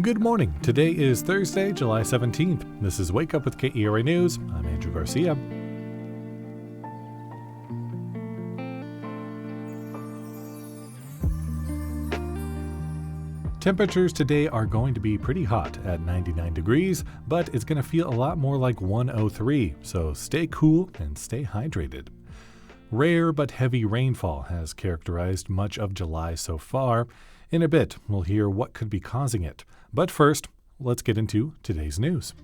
Good morning. Today is Thursday, July 17th. This is Wake Up with KERA News. I'm Andrew Garcia. Temperatures today are going to be pretty hot at 99 degrees, but it's going to feel a lot more like 103, so stay cool and stay hydrated. Rare but heavy rainfall has characterized much of July so far. In a bit, we'll hear what could be causing it. But first, let's get into today's news.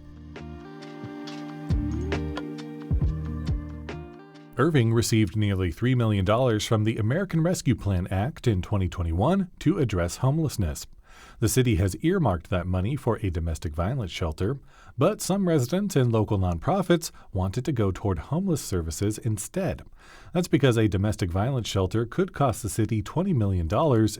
Irving received nearly $3 million from the American Rescue Plan Act in 2021 to address homelessness. The city has earmarked that money for a domestic violence shelter, but some residents and local nonprofits want it to go toward homeless services instead. That's because a domestic violence shelter could cost the city $20 million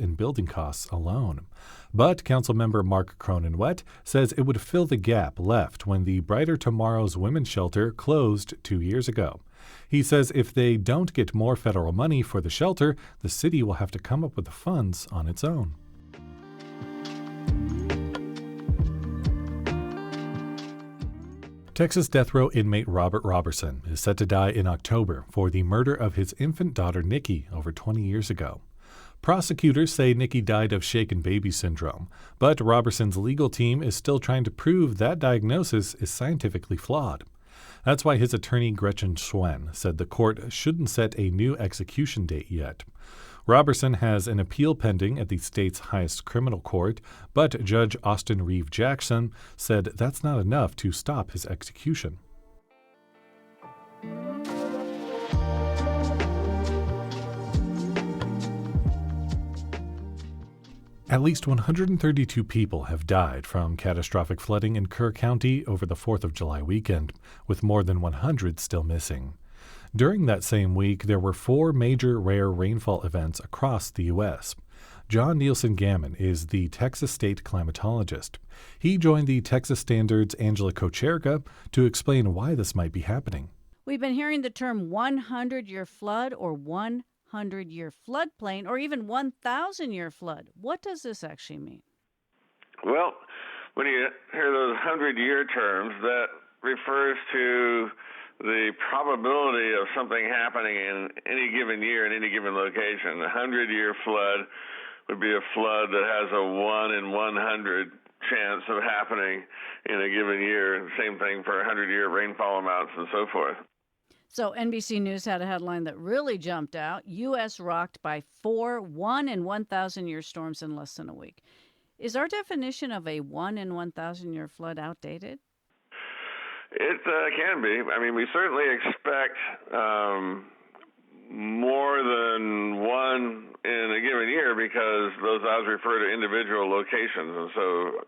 in building costs alone. But Councilmember Mark Cronin-Wet says it would fill the gap left when the Brighter Tomorrows Women's Shelter closed 2 years ago. He says if they don't get more federal money for the shelter, the city will have to come up with the funds on its own. Texas death row inmate Robert Robertson is set to die in October for the murder of his infant daughter Nikki over 20 years ago. Prosecutors say Nikki died of shaken baby syndrome, but Robertson's legal team is still trying to prove that diagnosis is scientifically flawed. That's why his attorney Gretchen Schwen said the court shouldn't set a new execution date yet. Robertson has an appeal pending at the state's highest criminal court, but Judge Austin Reeve Jackson said that's not enough to stop his execution. At least 132 people have died from catastrophic flooding in KERA County over the 4th of July weekend, with more than 100 still missing. During that same week, there were 4 major rare rainfall events across the U.S. John Nielsen Gammon is the Texas State Climatologist. He joined the Texas Standard's Angela Kocherka to explain why this might be happening. We've been hearing the term 100-year flood or 100-year floodplain or even 1,000-year flood. What does this actually mean? Well, when you hear those 100-year terms, that refers to the probability of something happening in any given year in any given location. A 100-year flood would be a flood that has a 1 in 100 chance of happening in a given year. Same thing for 100-year rainfall amounts and so forth. So NBC News had a headline that really jumped out. U.S. rocked by 4 1 in 1,000-year storms in less than a week. Is our definition of a 1 in 1,000-year flood outdated? It can be. I mean, we certainly expect more than one in a given year because those odds refer to individual locations, and so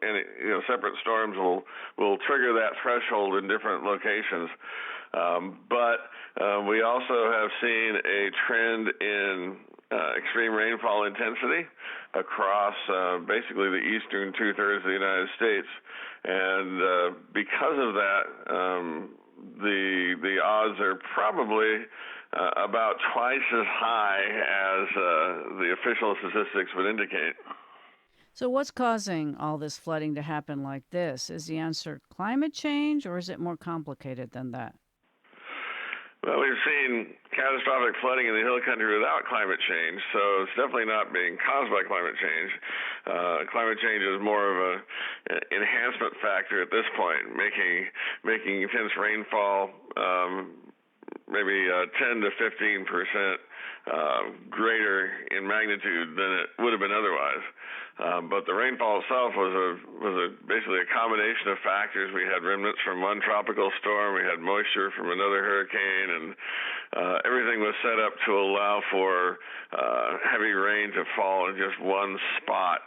separate storms will trigger that threshold in different locations. But we also have seen a trend in extreme rainfall intensity across basically the eastern two-thirds of the United States. And because of that, the odds are probably about twice as high as the official statistics would indicate. So what's causing all this flooding to happen like this? Is the answer climate change, or is it more complicated than that? Well, we've seen catastrophic flooding in the hill country without climate change, so it's definitely not being caused by climate change. Climate change is more of an enhancement factor at this point, making intense rainfall maybe 10 to 15% greater in magnitude than it would have been otherwise. But the rainfall itself was basically a combination of factors. We had remnants from one tropical storm, we had moisture from another hurricane, and everything was set up to allow for heavy rain to fall in just one spot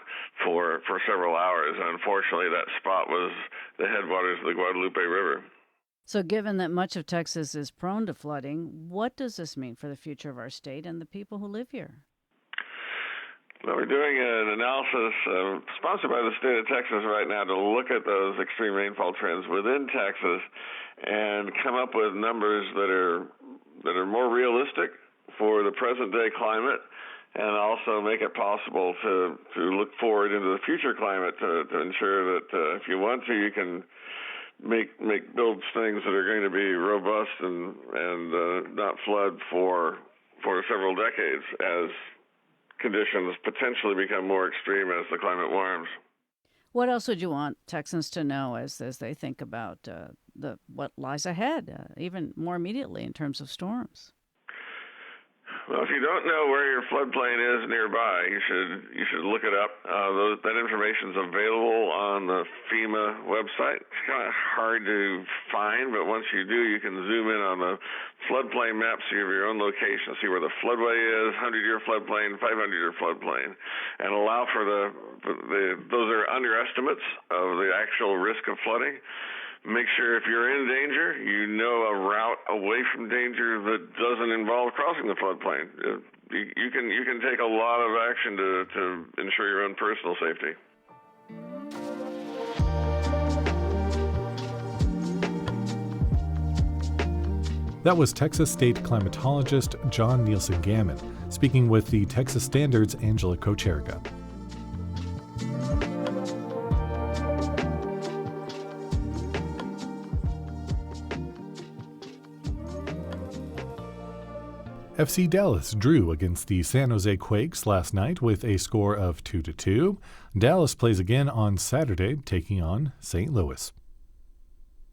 for several hours. And unfortunately, that spot was the headwaters of the Guadalupe River. So given that much of Texas is prone to flooding, what does this mean for the future of our state and the people who live here? Well, we're doing an analysis sponsored by the state of Texas right now to look at those extreme rainfall trends within Texas and come up with numbers that are more realistic for the present day climate and also make it possible to look forward into the future climate to ensure that if you want to, you can build things that are going to be robust and not flood for several decades as conditions potentially become more extreme as the climate warms. What else would you want Texans to know as they think about what lies ahead, even more immediately in terms of storms? Well, if you don't know where your floodplain is nearby, you should look it up. That information is available on the FEMA website. It's kind of hard to find, but once you do, you can zoom in on the floodplain map, so you have your own location, see where the floodway is, 100-year floodplain, 500-year floodplain, and allow for those are underestimates of the actual risk of flooding. Make sure if you're in danger, you know a route away from danger that doesn't involve crossing the floodplain. You can take a lot of action to ensure your own personal safety. That was Texas State Climatologist John Nielsen Gammon speaking with the Texas Standard's Angela Kocherga. FC Dallas drew against the San Jose Quakes last night with a score of 2-2. Dallas plays again on Saturday, taking on St. Louis.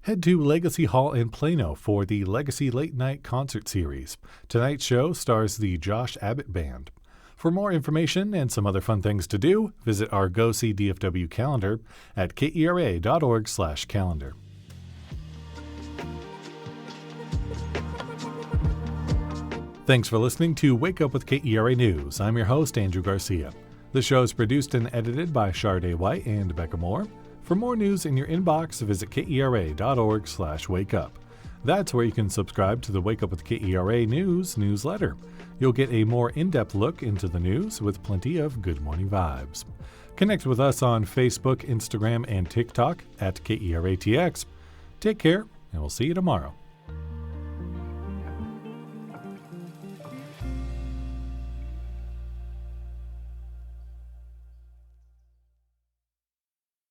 Head to Legacy Hall in Plano for the Legacy Late Night Concert Series. Tonight's show stars the Josh Abbott Band. For more information and some other fun things to do, visit our Go See DFW calendar at KERA.org/calendar. Thanks for listening to Wake Up with KERA News. I'm your host, Andrew Garcia. The show is produced and edited by Shardae White and Bekah Morr. For more news in your inbox, visit KERA.org/wakeup. That's where you can subscribe to the Wake Up with KERA News newsletter. You'll get a more in-depth look into the news with plenty of good morning vibes. Connect with us on Facebook, Instagram, and TikTok at KERATX. Take care, and we'll see you tomorrow.